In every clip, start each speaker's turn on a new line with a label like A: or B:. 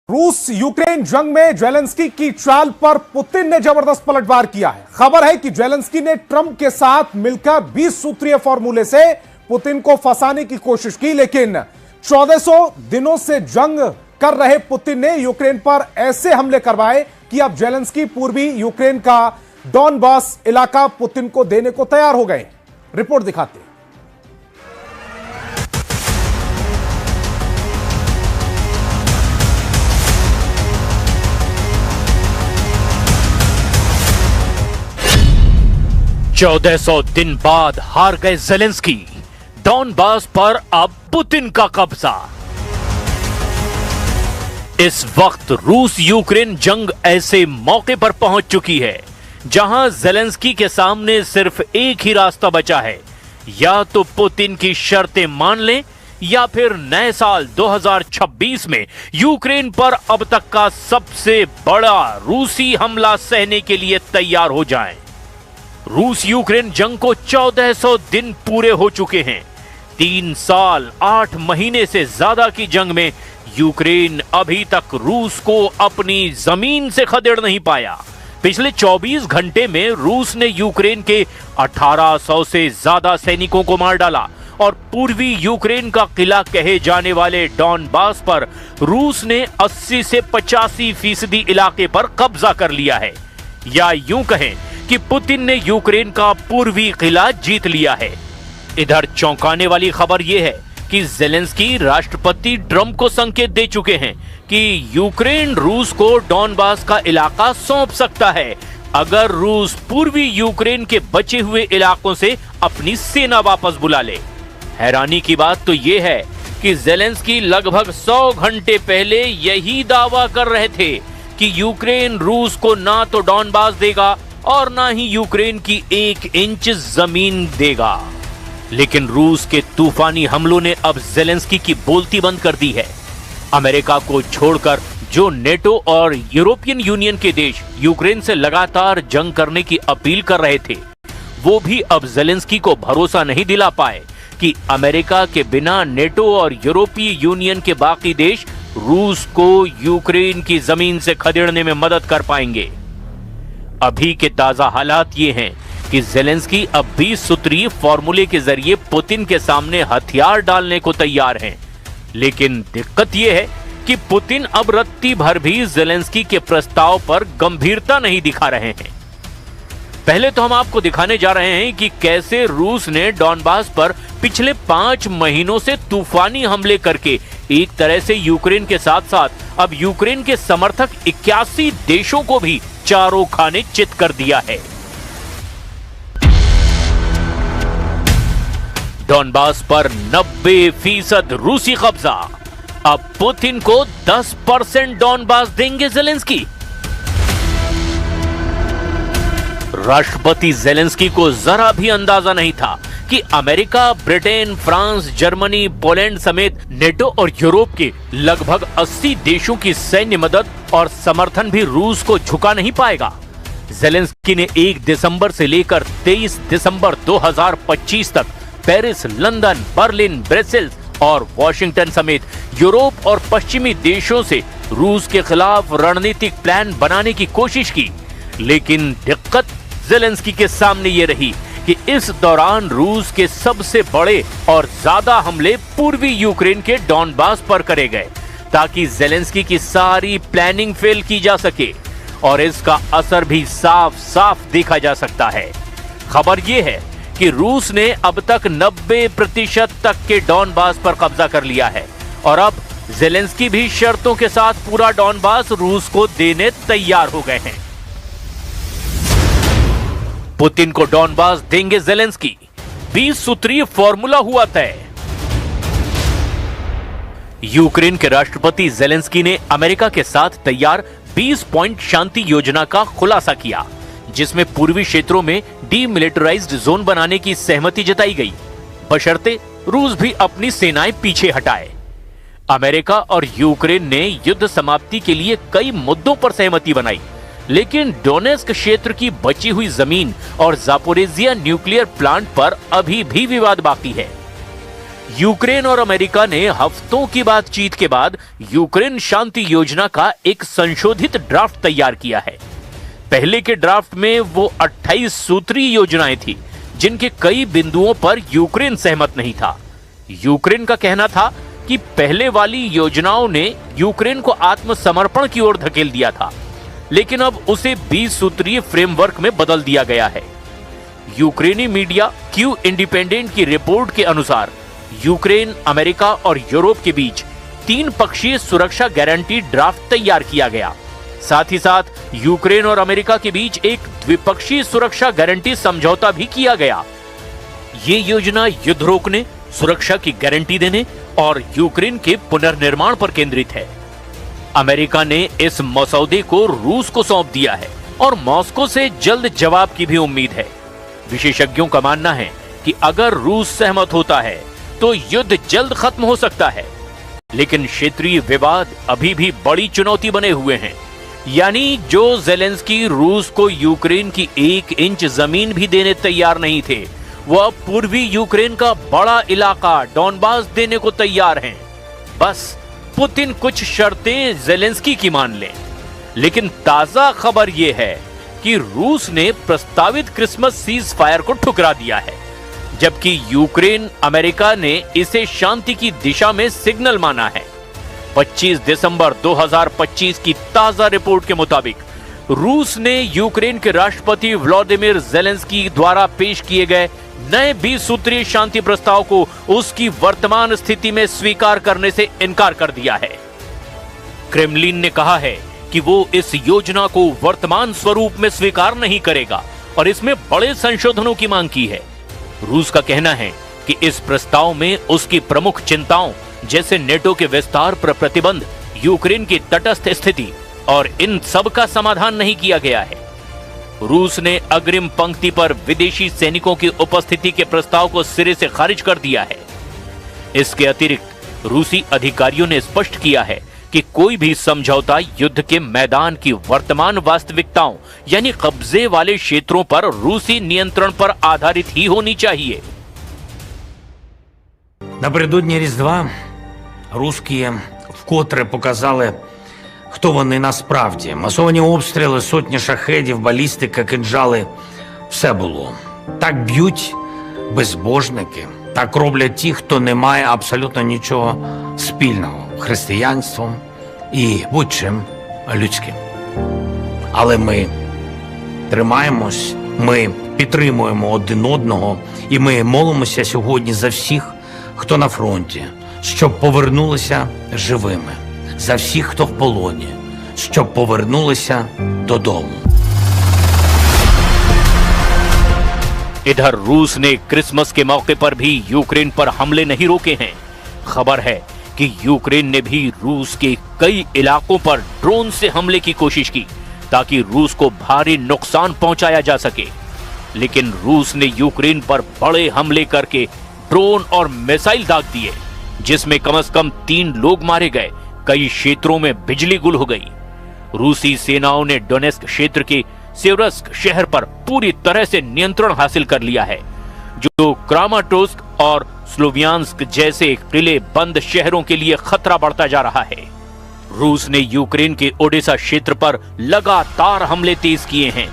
A: रूस यूक्रेन जंग में जेलेंस्की की चाल पर पुतिन ने जबरदस्त पलटवार किया है। खबर है कि जेलेंस्की ने ट्रंप के साथ मिलकर 20 सूत्रीय फॉर्मूले से पुतिन को फंसाने की कोशिश की, लेकिन 1400 दिनों से जंग कर रहे पुतिन ने यूक्रेन पर ऐसे हमले करवाए कि अब जेलेंस्की पूर्वी यूक्रेन का डॉनबास इलाका पुतिन को देने को तैयार हो गए। रिपोर्ट दिखाते हैं।
B: सौ दिन बाद हार गए जेलेंस्की, डॉनबास पर अब पुतिन का कब्जा। इस वक्त रूस यूक्रेन जंग ऐसे मौके पर पहुंच चुकी है जहां जेलेंस्की के सामने सिर्फ एक ही रास्ता बचा है, या तो पुतिन की शर्तें मान लें या फिर नए साल 2026 में यूक्रेन पर अब तक का सबसे बड़ा रूसी हमला सहने के लिए तैयार हो जाएं। रूस यूक्रेन जंग को 1400 दिन पूरे हो चुके हैं। 3 साल 8 महीने से ज्यादा की जंग में यूक्रेन अभी तक रूस को अपनी जमीन से खदेड़ नहीं पाया। पिछले 24 घंटे में रूस ने यूक्रेन के 1800 से ज्यादा सैनिकों को मार डाला और पूर्वी यूक्रेन का किला कहे जाने वाले डॉनबास पर रूस ने 80 से 85% इलाके पर कब्जा कर लिया है, या यूं कहें कि पुतिन ने यूक्रेन का पूर्वी किला जीत लिया है। इधर चौंकाने वाली खबर यह है कि जेलेंस्की राष्ट्रपति ट्रंप को संकेत दे चुके हैं कि यूक्रेन रूस को डॉनबास का इलाका सौंप सकता है अगर रूस पूर्वी यूक्रेन के बचे हुए इलाकों से अपनी सेना वापस बुला ले। हैरानी की बात तो यह है कि जेलेंस्की लगभग 100 घंटे पहले यही दावा कर रहे थे कि यूक्रेन रूस को ना तो डॉनबास देगा और ना ही यूक्रेन की 1 इंच जमीन देगा। लेकिन रूस के तूफानी हमलों ने अब जेलेंस्की की बोलती बंद कर दी है। अमेरिका को छोड़कर जो नेटो और यूरोपियन यूनियन के देश यूक्रेन से लगातार जंग करने की अपील कर रहे थे, वो भी अब जेलेंस्की को भरोसा नहीं दिला पाए कि अमेरिका के बिना नेटो और यूरोपीय यूनियन के बाकी देश रूस को यूक्रेन की जमीन से खदेड़ने में मदद कर पाएंगे। अभी के ताजा हालात ये हैं कि जेलेंस्की अब 20 सूत्रीय फॉर्मूले के जरिए पुतिन के सामने हथियार डालने को तैयार हैं। लेकिन दिक्कत यह है कि पुतिन अब रत्ती भर भी जेलेंस्की के प्रस्ताव पर गंभीरता नहीं दिखा रहे हैं। पहले तो हम आपको दिखाने जा रहे हैं कि कैसे रूस ने डॉनबास पर पिछले 5 महीनों से तूफानी हमले करके एक तरह से यूक्रेन के साथ साथ अब यूक्रेन के समर्थक 81 देशों को भी चारों खाने चित कर दिया है। डॉनबास पर 90% रूसी कब्जा। अब पुतिन को 10% डॉनबास देंगे जेलेंस्की। राष्ट्रपति जेलेंस्की को जरा भी अंदाजा नहीं था कि America, Britain, France, Germany, Poland समेत नेटो और यूरोप के लगभग 80 देशों की सैन्य मदद और समर्थन भी रूस को झुका नहीं पाएगा। जेलेंस्की ने 1 दिसंबर से लेकर 23 दिसंबर 2025 तक पेरिस, लंदन, बर्लिन, ब्रसेल्स और वॉशिंगटन समेत यूरोप और पश्चिमी देशों से रूस के खिलाफ रणनीतिक प्लान बनाने की कोशिश की, लेकिन दिक्कत जेलेंस्की के सामने ये रही कि इस दौरान रूस के सबसे बड़े और ज्यादा हमले पूर्वी यूक्रेन के डॉनबास पर करे गए ताकि जेलेंस्की की सारी प्लानिंग फेल की जा सके, और इसका असर भी साफ साफ देखा जा सकता है। खबर यह है कि रूस ने अब तक 90% तक के डॉनबास पर कब्जा कर लिया है और अब जेलेंस्की भी शर्तों के साथ पूरा डॉनबास रूस को देने तैयार हो गए हैं। पुतिन को डॉनबास देंगे जेलेंस्की, 20 सूत्रीय फॉर्मूला हुआ तय। यूक्रेन के राष्ट्रपति जेलेंस्की ने अमेरिका के साथ तैयार 20 पॉइंट शांति योजना का खुलासा किया, जिसमें पूर्वी क्षेत्रों में डीमिलिटराइज्ड जोन बनाने की सहमति जताई गई, बशर्ते रूस भी अपनी सेनाएं पीछे हटाए। अमेरिका और यूक्रेन ने युद्ध समाप्ति के लिए कई मुद्दों पर सहमति बनाई, लेकिन डोनेस्क क्षेत्र की बची हुई जमीन और जापोरेजिया न्यूक्लियर प्लांट पर अभी भी विवाद बाकी है। यूक्रेन और अमेरिका ने हफ्तों की बातचीत के बाद यूक्रेन शांति योजना का एक संशोधित ड्राफ्ट तैयार किया है। पहले के ड्राफ्ट में वो 28 सूत्रीय योजनाएं थी, जिनके कई बिंदुओं पर यूक्रेन सहमत नहीं था। यूक्रेन का कहना था कि पहले वाली योजनाओं ने यूक्रेन को आत्मसमर्पण की ओर धकेल दिया था, लेकिन अब उसे 20 सूत्रीय फ्रेमवर्क में बदल दिया गया है। यूक्रेनी मीडिया क्यू इंडिपेंडेंट की रिपोर्ट के अनुसार यूक्रेन, अमेरिका और यूरोप के बीच 3 पक्षीय सुरक्षा गारंटी ड्राफ्ट तैयार किया गया। साथ ही साथ यूक्रेन और अमेरिका के बीच एक द्विपक्षीय सुरक्षा गारंटी समझौता भी किया गया। ये योजना युद्ध रोकने, सुरक्षा की गारंटी देने और यूक्रेन के पुनर्निर्माण पर केंद्रित है। अमेरिका ने इस मसौदे को रूस को सौंप दिया है और मॉस्को से जल्द जवाब की भी उम्मीद है। विशेषज्ञों का मानना है कि अगर रूस सहमत होता है तो युद्ध जल्द खत्म हो सकता है, लेकिन क्षेत्रीय विवाद अभी भी बड़ी चुनौती बने हुए हैं। यानी जो ज़ेलेंस्की रूस को यूक्रेन की 1 इंच जमीन भी देने तैयार नहीं थे, वह पूर्वी यूक्रेन का बड़ा इलाका डॉनबास देने को तैयार हैं। बस पुतिन कुछ शर्तें ज़ेलेंस्की की मान लें। लेकिन ताजा खबर यह है कि रूस ने प्रस्तावित क्रिसमस सीज फायर को ठुकरा दिया है, जबकि यूक्रेन, अमेरिका ने इसे शांति की दिशा में सिग्नल माना है। 25 दिसंबर 2025 की ताजा रिपोर्ट के मुताबिक रूस ने यूक्रेन के राष्ट्रपति व्लादिमीर ज़ेलेंस्की द्वारा पेश किए गए नए 20 सूत्रीय शांति प्रस्ताव को उसकी वर्तमान स्थिति में स्वीकार करने से इनकार कर दिया है। क्रेमलिन ने कहा है कि वो इस योजना को वर्तमान स्वरूप में स्वीकार नहीं करेगा और इसमें बड़े संशोधनों की मांग की है। रूस का कहना है कि इस प्रस्ताव में उसकी प्रमुख चिंताओं जैसे नेटो के विस्तार पर प्रतिबंध, यूक्रेन की तटस्थ स्थिति और इन सब का समाधान नहीं किया गया है। रूस ने अग्रिम पंक्ति पर विदेशी सैनिकों की उपस्थिति के प्रस्ताव को सिरे से खारिज कर दिया है। इसके अतिरिक्त रूसी अधिकारियों ने स्पष्ट किया है कि कोई भी समझौता युद्ध के मैदान की वर्तमान वास्तविकताओं यानी कब्जे वाले क्षेत्रों पर रूसी नियंत्रण पर आधारित ही होनी चाहिए।
C: Напередодні Різдва русські вкотре показали, хто вони насправді. Масовані обстріли, сотні шахедів, балістика, кинджали – все було. Так б'ють безбожники, так роблять ті, хто не має абсолютно нічого спільного з християнством і будь-чим людським. Але ми тримаємось, ми підтримуємо один одного і ми молимося сьогодні за всіх, хто на фронті, щоб повернулися живими, за всіх, хто в полоні, щоб повернулися додому.
B: इधर रूस ने क्रिसमस के मौके पर भी यूक्रेन पर हमले नहीं रोके हैं। खबर है कि यूक्रेन ने भी रूस के कई इलाकों पर ड्रोन से हमले की कोशिश की ताकि रूस को भारी नुकसान पहुंचाया जा सके, लेकिन रूस ने यूक्रेन पर बड़े हमले करके ड्रोन और मिसाइल दाग दिए, जिसमें कम से कम 3 लोग मारे गए, कई क्षेत्रों में बिजली गुल हो गई। रूसी सेनाओं ने डोनेस्क क्षेत्र के सेवरस्क शहर पर पूरी तरह से नियंत्रण हासिल कर लिया है, जो क्रामाटोर्स्क और स्लोवियांस्क जैसे किले बंद शहरों के लिए खतरा बढ़ता जा रहा है। रूस ने यूक्रेन के ओडेसा क्षेत्र पर लगातार हमले तेज किए हैं,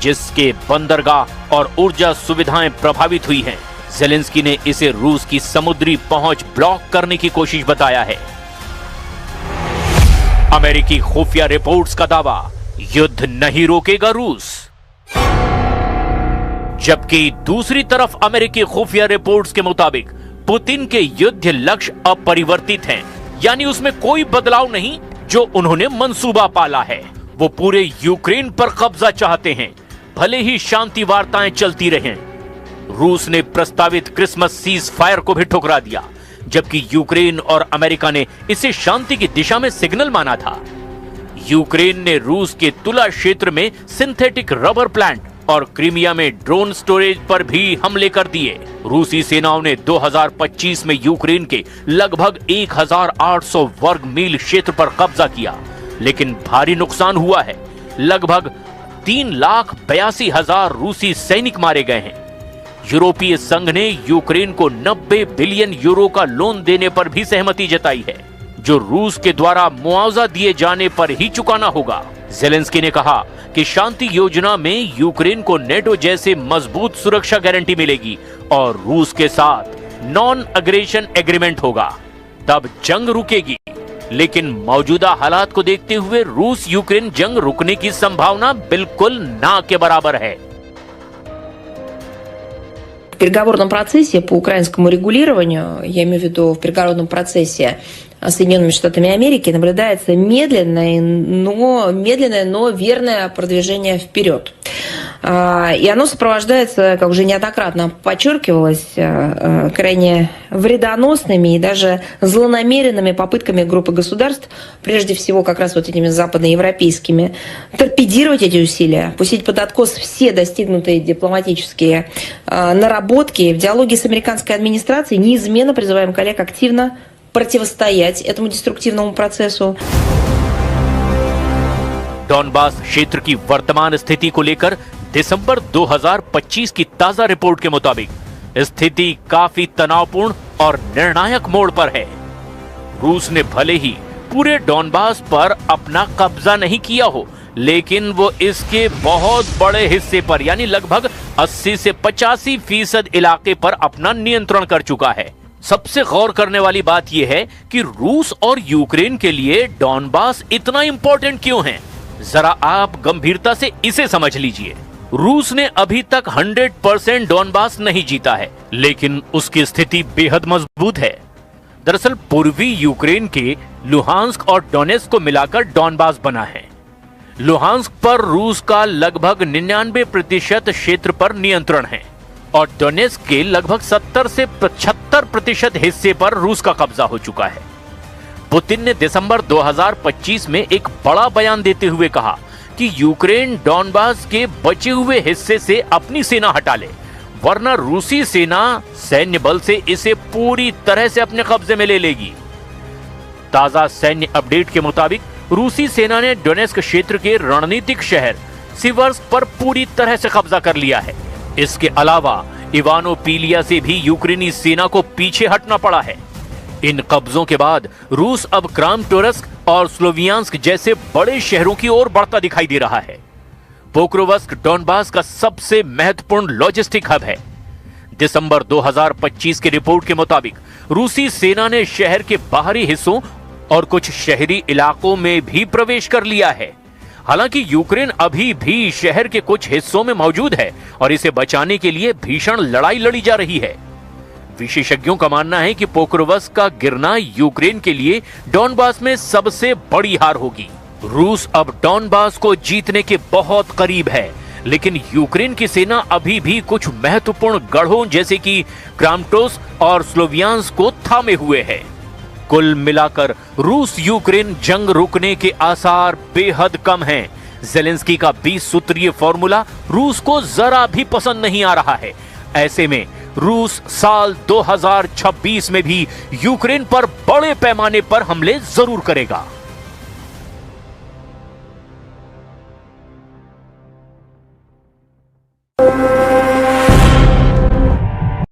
B: जिसके बंदरगाह और ऊर्जा सुविधाएं प्रभावित हुई हैं। ज़ेलेंस्की ने इसे रूस की समुद्री पहुंच ब्लॉक करने की कोशिश बताया है। अमेरिकी खुफिया रिपोर्ट्स का दावा, युद्ध नहीं रोकेगा रूस। जबकि दूसरी तरफ अमेरिकी खुफिया रिपोर्ट्स के मुताबिक पुतिन के युद्ध लक्ष्य अपरिवर्तित हैं, यानी उसमें कोई बदलाव नहीं जो उन्होंने मंसूबा पाला है। वो पूरे यूक्रेन पर कब्जा चाहते हैं, भले ही शांति वार्ताएं चलती रहें। रूस ने प्रस्तावित क्रिसमस सीज फायर को भी ठुकरा दिया, जबकि यूक्रेन और अमेरिका ने इसे शांति की दिशा में सिग्नल माना था। यूक्रेन ने रूस के तुला क्षेत्र में सिंथेटिक रबर प्लांट और क्रीमिया में ड्रोन स्टोरेज पर भी हमले कर दिए। रूसी सेनाओं ने 2025 में यूक्रेन के लगभग 1800 वर्ग मील क्षेत्र पर कब्जा किया, लेकिन भारी नुकसान हुआ है। लगभग 3,82,000 रूसी सैनिक मारे गए हैं। यूरोपीय संघ ने यूक्रेन को 90 बिलियन यूरो का लोन देने पर भी सहमति जताई है, जो रूस के द्वारा मुआवजा दिए जाने पर ही चुकाना होगा। ज़ेलेंस्की ने कहा कि शांति योजना में यूक्रेन को नेटो जैसे मजबूत सुरक्षा गारंटी मिलेगी और रूस के साथ नॉन एग्रेशन एग्रीमेंट होगा, तब जंग रुकेगी। लेकिन मौजूदा हालात को देखते हुए रूस यूक्रेन जंग रुकने की संभावना बिल्कुल ना के बराबर है।
D: В переговорном процессе по украинскому регулированию, я имею в виду в переговорном процессе Соединенными Штатами Америки, наблюдается медленное, но верное продвижение вперед. И оно сопровождается, как уже неоднократно подчеркивалось, крайне вредоносными и даже злонамеренными попытками группы государств, прежде всего как раз вот этими западноевропейскими, торпедировать эти усилия, пустить под откос все достигнутые дипломатические наработки. В диалоге с американской администрацией неизменно призываем коллег активно противостоять этому деструктивному процессу.
B: डॉनबास क्षेत्र की वर्तमान स्थिति को लेकर दिसंबर 2025 की ताजा रिपोर्ट के मुताबिक स्थिति काफी तनावपूर्ण और निर्णायक मोड़ पर है। रूस ने भले ही पूरे डॉनबास पर अपना कब्जा नहीं किया हो, लेकिन वो इसके बहुत बड़े हिस्से पर यानी लगभग 80 से 85% इलाके पर अपना नियंत्रण कर चुका है। सबसे गौर करने वाली बात यह है कि रूस और यूक्रेन के लिए डॉनबास इतना इंपॉर्टेंट क्यों है। जरा आप गंभीरता से इसे समझ लीजिए। रूस ने अभी तक 100% डॉनबास नहीं जीता है, लेकिन उसकी स्थिति बेहद मजबूत है। दरअसल पूर्वी यूक्रेन के लुहांस्क और डोनेस्क को मिलाकर डॉनबास बना है। लुहांस्क पर रूस का लगभग 99% क्षेत्र पर नियंत्रण है और डोनेस्क के लगभग 70 से 75% हिस्से पर रूस का कब्जा हो चुका है। पुतिन ने दिसंबर 2025 में एक बड़ा बयान देते हुए कहा कि यूक्रेन डॉनबास के बचे हुए हिस्से से अपनी सेना हटा ले, वरना रूसी सेना सैन्य बल से इसे पूरी तरह से अपने कब्जे में ले लेगी। ताजा सैन्य अपडेट के मुताबिक रूसी सेना ने डोनेस्क क्षेत्र के रणनीतिक शहर सिवर्स्क पर पूरी तरह से कब्जा कर लिया है। इसके अलावा इवानोपिलिया से भी यूक्रेनी सेना को पीछे हटना पड़ा है। इन कब्जों के बाद रूस अब क्रामाटोर्स्क और स्लोवियांस्क जैसे बड़े शहरों की ओर बढ़ता दिखाई दे रहा है। पोक्रोवस्क डॉनबास का सबसे महत्वपूर्ण लॉजिस्टिक हब है। दिसंबर 2025 की रिपोर्ट के मुताबिक रूसी सेना ने शहर के बाहरी हिस्सों और कुछ शहरी इलाकों में भी प्रवेश कर लिया है। हालांकि यूक्रेन अभी भी शहर के कुछ हिस्सों में मौजूद है और इसे बचाने के लिए भीषण लड़ाई लड़ी जा रही है। विशेषज्ञों का मानना है कि पोक्रोवस्क का गिरना यूक्रेन के लिए डॉनबास में सबसे बड़ी हार होगी। रूस अब डॉनबास को जीतने के बहुत करीब है, लेकिन यूक्रेन की सेना अभी भी कुछ महत्वपूर्ण गढ़ों जैसे कि क्रामाटोर्स्क और स्लोवियांस्क को थामे हुए है। कुल मिलाकर रूस यूक्रेन जंग रुकने के आसार बेहद कम हैं। ज़ेलेंस्की का 20 सूत्रीय फॉर्मूला रूस को जरा भी पसंद नहीं आ रहा है। ऐसे में रूस साल 2026 में भी यूक्रेन पर बड़े पैमाने पर हमले जरूर करेगा।